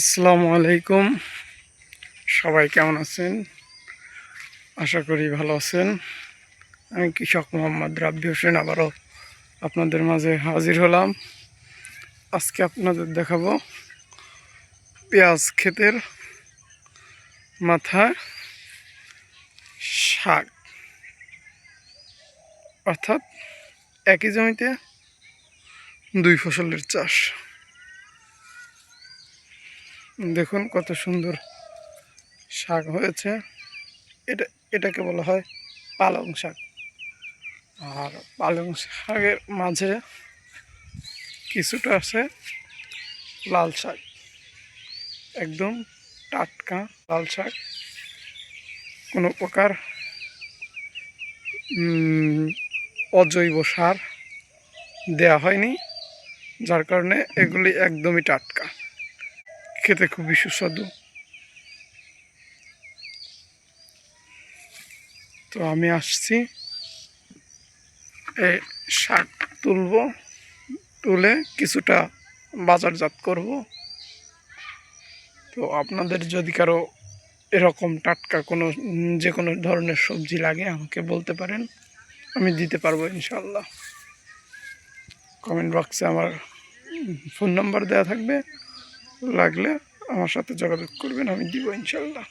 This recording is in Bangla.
আসসালামু আলাইকুম। সবাই কেমন আছেন? আশা করি ভালো আছেন। আমি কৃষক মোহাম্মদ রাব্বি হোসেন আবারও আপনাদের মাঝে হাজির হলাম। আজকে আপনাদের দেখাবো পেঁয়াজ ক্ষেতের মাথায় শাক, অর্থাৎ একই জমিতে দুই ফসলের চাষ। দেখুন কত সুন্দর শাক হয়েছে। এটাকে বলা হয় পালং শাক। আর পালং শাকের মাঝে কিছুটা আছে লাল শাক, একদম টাটকা লাল শাক। কোনো প্রকার অজৈব সার দেয়া হয়নি, যার কারণে এগুলি একদমই টাটকা, খেতে খুবই সুস্বাদু। তো আমি আসছি এই শাক তুলে কিছুটা বাজারজাত করব। তো আপনাদের যদি কারো এরকম টাটকা যে কোনো ধরনের সবজি লাগে আমাকে বলতে পারেন, আমি দিতে পারবো ইনশাল্লাহ। কমেন্ট বক্সে আমার ফোন নাম্বার দেওয়া থাকবে, লাগলে আমার সাথে যোগাযোগ করবেন, আমি দিব ইনশাল্লাহ।